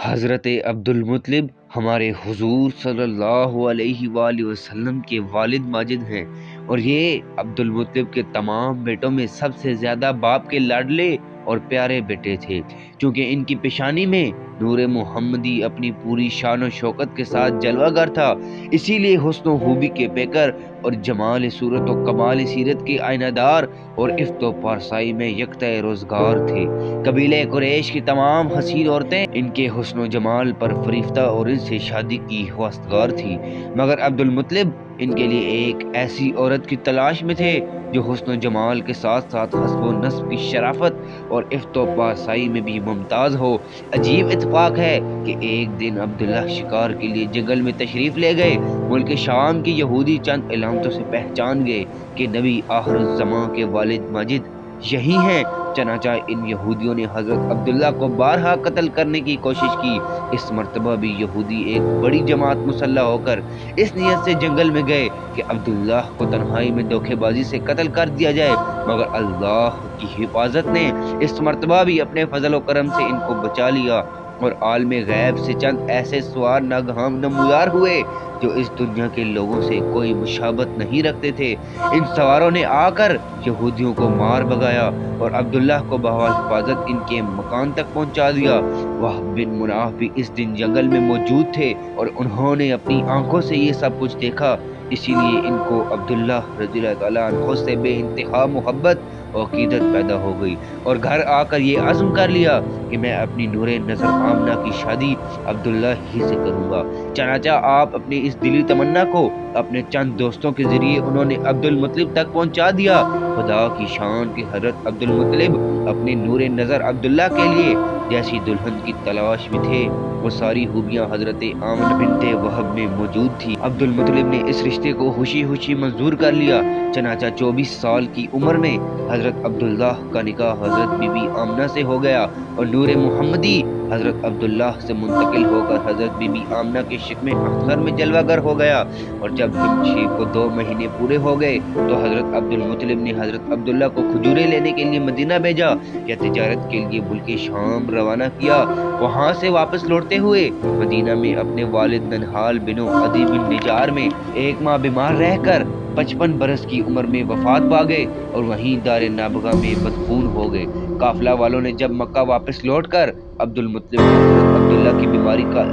حضرت عبدالمطلب ہمارے حضور صلی اللہ علیہ وآلہ وسلم کے والد ماجد ہیں، اور یہ عبدالمطلب کے تمام بیٹوں میں سب سے زیادہ باپ کے لاڈلے اور پیارے بیٹے تھے، چونکہ ان کی پیشانی میں نور محمدی اپنی پوری شان و شوکت کے ساتھ جلوہ گر تھا، اسی لیے حسن و خوبی کے پیکر اور جمال صورت و کمال سیرت کے آئینہ دار اور عفت و پارسائی میں یکتاء روزگار تھے۔ قبیلہ قریش کی تمام حسین عورتیں ان کے حسن و جمال پر فریفتہ اور ان سے شادی کی خواستگار تھی، مگر عبدالمطلب ان کے لیے ایک ایسی عورت کی تلاش میں تھے جو حسن و جمال کے ساتھ ساتھ حسب و نسب کی شرافت اور عفت و پارسائی میں بھی ممتاز ہو۔ عجیب اتفاق ہے کہ ایک دن عبداللہ شکار کے لیے جنگل میں تشریف لے گئے۔ ملک شام کی یہودی چند علامتوں سے پہچان گئے کہ نبی آخر الزماں کے والد ماجد یہی ہیں، چنانچہ ان یہودیوں نے حضرت عبداللہ کو بارہا قتل کرنے کی کوشش کی۔ اس مرتبہ بھی یہودی ایک بڑی جماعت مسلح ہو کر اس نیت سے جنگل میں گئے کہ عبداللہ کو تنہائی میں دھوکے بازی سے قتل کر دیا جائے، مگر اللہ کی حفاظت نے اس مرتبہ بھی اپنے فضل و کرم سے ان کو بچا لیا، اور عالم غیب سے چند ایسے سوار ناگہاں نمودار ہوئے جو اس دنیا کے لوگوں سے کوئی مشابہت نہیں رکھتے تھے۔ ان سواروں نے آ کر یہودیوں کو مار بھگایا اور عبداللہ کو بحال حفاظت ان کے مکان تک پہنچا دیا۔ وہب بن مناف بھی اس دن جنگل میں موجود تھے اور انہوں نے اپنی آنکھوں سے یہ سب کچھ دیکھا، اسی لیے ان کو عبداللہ رضی اللہ تعالیٰ عنہ سے بے انتہا محبت اور عقیدت پیدا ہو گئی، اور گھر آ کر یہ عزم کر لیا کہ میں اپنی نور نظر آمنہ کی شادی عبداللہ ہی سے کروں گا۔ چنانچہ آپ اپنی اس دلی تمنا کو اپنے چند دوستوں کے ذریعے انہوں نے عبدالمطلب تک پہنچا دیا۔ خدا کی شان کہ حضرت عبدالمطلب اپنے نور نظر عبداللہ کے لیے جیسی دلہن کی تلاش میں تھے، وہ ساری خوبیاں حضرت آمنہ بنت وہب میں موجود تھی۔ عبدالمطلب نے اس رشتے کو خوشی خوشی منظور کر لیا، چنانچہ 24 سال کی عمر میں حضرت عبداللہ کا نکاح حضرت بی بی آمنہ سے ہو گیا، اور نور محمدی حضرت عبداللہ سے منتقل ہو کر حضرت بی بی آمنہ کے شکم اخگر میں جلوہ گر ہو گیا۔ اور جب شریف کو 2 مہینے پورے ہو گئے تو حضرت عبدالمطلب نے حضرت عبداللہ کو کھجوریں لینے کے لیے مدینہ بھیجا یا تجارت کے لیے ملک شام روانہ کیا۔ وہاں سے واپس لوٹتے ہوئے مدینہ میں اپنے والد ننہال بن عدی بن نجار میں 1 ماہ بیمار رہ کر 55 برس کی عمر میں وفات پا گئے، اور وہیں دار نابغہ میں مدفون ہو گئے۔ قافلہ والوں نے جب مکہ واپس لوٹ کر عبدالمطلب کو حضرت عبداللہ کی بیماری کا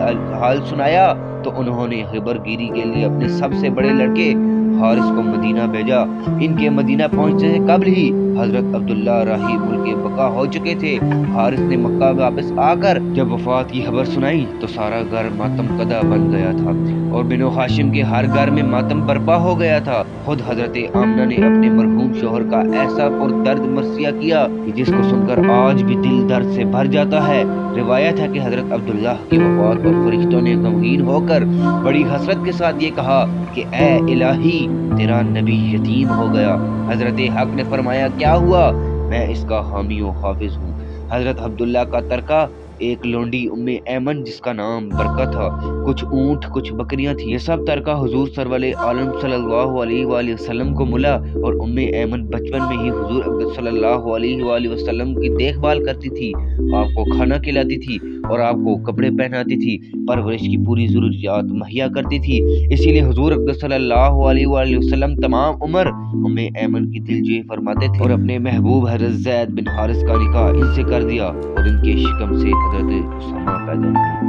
حال سنایا تو انہوں نے خبر گیری کے لیے اپنے سب سے بڑے لڑکے حارث کو مدینہ بھیجا۔ ان کے مدینہ پہنچنے سے قبل ہی حضرت عبداللہ راہی ملک بقا ہو چکے تھے۔ حارث نے مکہ واپس آ کر جب وفات کی خبر سنائی تو سارا گھر ماتم کدہ بن گیا تھا، اور بنو ہاشم کے ہر گھر میں ماتم برپا ہو گیا تھا۔ خود حضرت آمنہ نے اپنے مرحوم شوہر کا ایسا پردرد مرثیہ کیا کہ جس کو سن کر آج بھی دل درد سے بھر جاتا ہے۔ روایت ہے کہ حضرت عبداللہ کی وفات پر فرشتوں نے غمگین ہو کر بڑی حسرت کے ساتھ یہ کہا کہ اے الہی، تیرا نبی یتیم ہو گیا۔ حضرت حق نے فرمایا کیا ہوا؟ میں اس کا حامی و حافظ ہوں۔ حضرت عبداللہ کا ترکہ ایک لونڈی ایمن جس کا نام برکہ تھا، کچھ اونٹ کچھ بکریاں تھیں، یہ سب ترکہ حضور سرور عالم صلی اللہ علیہ وآلہ وسلم کو ملا، اور ایمن بچپن میں ہی حضور اقدس صلی اللہ علیہ وآلہ وسلم کی دیکھ بھال کرتی تھی، آپ کو کھانا کھلاتی تھی اور آپ کو کپڑے پہناتی تھی، پرورش کی پوری ضروریات مہیا کرتی تھی۔ اسی لیے حضور اقدس صلی اللہ علیہ وآلہ وسلم تمام عمر ایمن کی دلجوئی فرماتے تھے، اور اپنے محبوب حضرت زید بن حارث کا نکاح ان سے کر دیا، اور ان کے شکم سے حضرت اسامہ پیدا ہوئے۔